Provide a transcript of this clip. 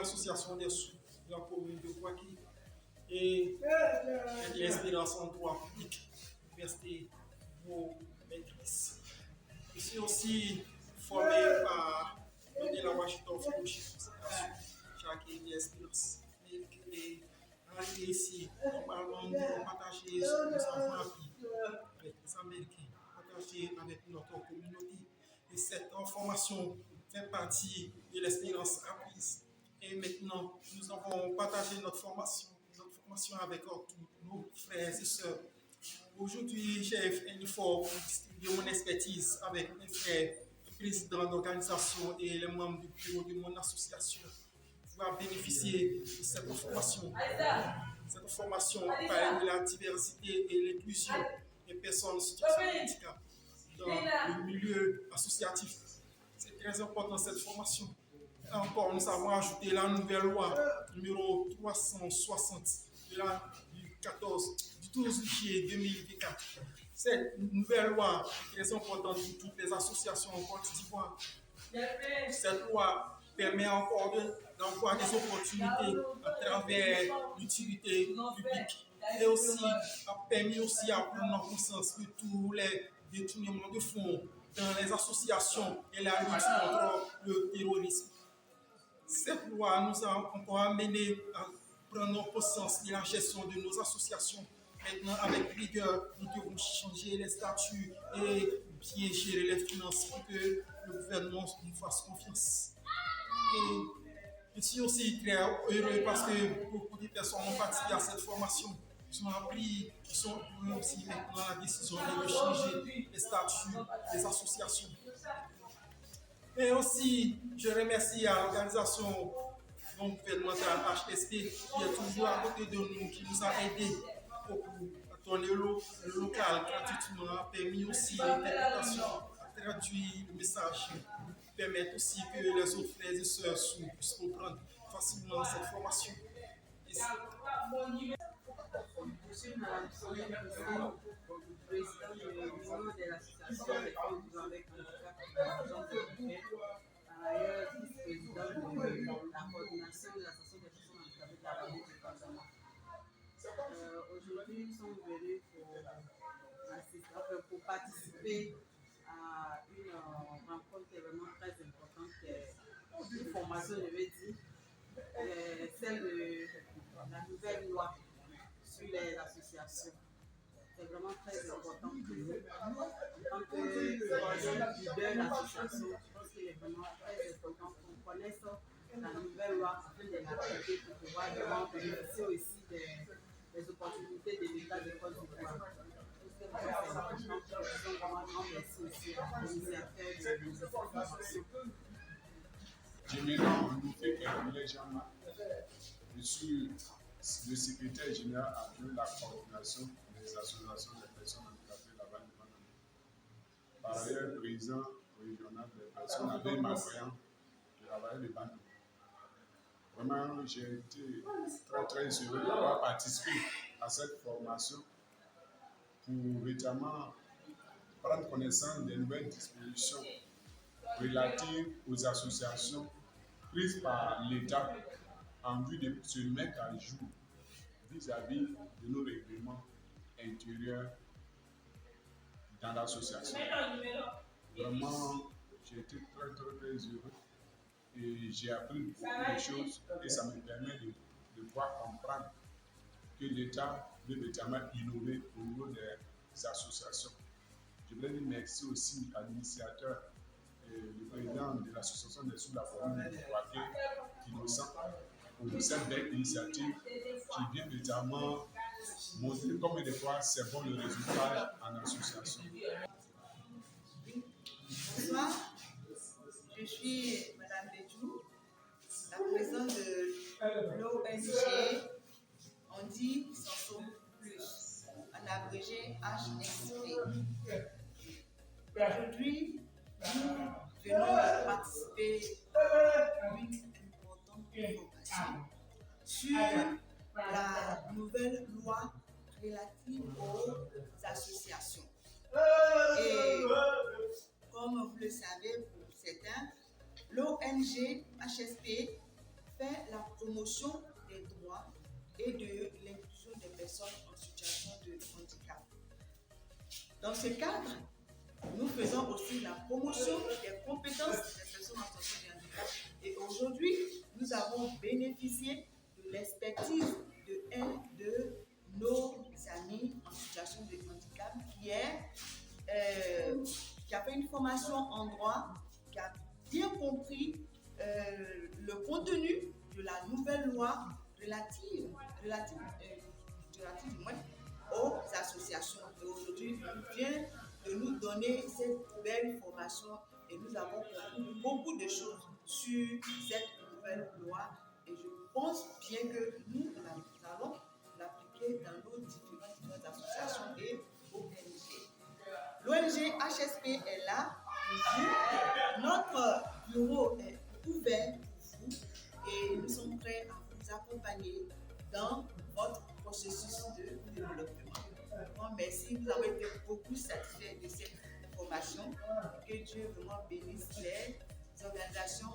l'association des sous de la commune de Kouaki et l'Espérance en droit public, Université Beau-Maîtrise. Je suis aussi formé par le la Washington Fellowship chaque l'Espérance. Et arrivé ici, normalement, nous allons partager ce que nous avons appris avec les Américains, partager avec notre communauté. Et cette formation fait partie de l'expérience apprise. Et maintenant, nous avons partagé notre formation avec tous nos frères et sœurs. Aujourd'hui, j'ai fait un effort pour distribuer mon expertise avec mes frères, le président d'organisation et les membres du bureau de mon association pouvoir bénéficier de cette formation. Cette formation parle de la diversité et l'inclusion des personnes en situation de handicap dans le milieu associatif. C'est très important cette formation. Et encore, nous avons ajouté la nouvelle loi numéro 360 du 12 juillet 2024. Cette nouvelle loi est très importante pour toutes les associations en Côte d'Ivoire. Cette loi permet encore d'avoir des opportunités à travers l'utilité publique et aussi a permis aussi à prendre conscience que tous les détournements de fonds dans les associations et la lutte contre le terrorisme. Cette loi nous a encore amené à prendre conscience de la gestion de nos associations. Maintenant, avec rigueur, nous devons changer les statuts et bien gérer les finances pour que le gouvernement nous fasse confiance. Et je suis aussi très heureux parce que beaucoup de personnes ont participé à cette formation. Ils ont appris, ils ont pris aussi maintenant la décision de changer les statuts des associations. Et aussi, je remercie à l'organisation non gouvernementale HSP qui est toujours à côté de nous, qui nous a aidés beaucoup à tourner le local gratuitement, a permis aussi l'interprétation, à traduire le message, permettre aussi que les autres frères et sœurs puissent comprendre facilement cette formation. Je suis Mme Sonia Christine, présidente de l'Union de l'association des femmes avec handicap de par ailleurs vice-présidente de la coordination de l'association des personnes handicapées de la ville de Casamance. Aujourd'hui, nous sommes venus pour participer à une rencontre qui est vraiment très importante, qui est une formation, je vais dire, celle de la nouvelle loi sur les associations. C'est vraiment très important pour nous. En tant que leader de l'association, je pense qu'il est vraiment très important qu'on connaisse la nouvelle loi afin de l'appliquer pour pouvoir vraiment bénéficier aussi des opportunités de l'État de Côte d'Ivoire. C'est important pour nous. Vraiment grand merci aussi à l'initiateur de l'association. Je me nomme Jean-Marc. Je suis le secrétaire général adjoint de la coordination des associations des personnes handicapées de la Vallée de Banane. Par ailleurs, président régional des personnes avec malvoyantes de la Vallée de Banane. Vraiment, j'ai été très heureux d'avoir participé à cette formation pour véritablement prendre connaissance des nouvelles dispositions relatives aux associations prises par l'État en vue de se mettre à jour vis-à-vis de nos règlements intérieurs dans l'association. Vraiment, j'ai été très heureux et j'ai appris beaucoup de choses et ça me permet de pouvoir comprendre que l'État veut véritablement innover au niveau des associations. Je voudrais dire merci aussi à l'initiateur, le président de l'association des sous de la commune de Kouaké, Innocent, pour cette belle initiative qui vient véritablement montrer combien de fois c'est bon le résultat en association. Bonsoir, je suis Madame Bédjou, la présidente de l'ONG On dit Sanson Plus, en abrégé HSP. Aujourd'hui, nous venons de participer à une importante formation sur la nouvelle loi relative aux associations. Et comme vous le savez pour certains, l'ONG HSP fait la promotion des droits et de l'inclusion des personnes en situation de handicap. Dans ce cadre, nous faisons aussi la promotion des compétences des personnes en situation de handicap. Et aujourd'hui, nous avons bénéficié de l'expertise de un de nos amis en situation de handicap qui a fait une formation en droit, qui a bien compris le contenu de la nouvelle loi relative du moins aux associations. Et aujourd'hui, il vient de nous donner cette belle formation et nous avons compris beaucoup de choses sur cette nouvelle loi et je pense bien que nous allons l'appliquer dans nos différentes associations et ONG. L'ONG HSP est là pour vous. Notre bureau est ouvert pour vous et nous sommes prêts à vous accompagner dans votre processus de développement. Bon, merci, vous avez été beaucoup satisfaits de cette formation. Que Dieu vraiment bénisse les organisations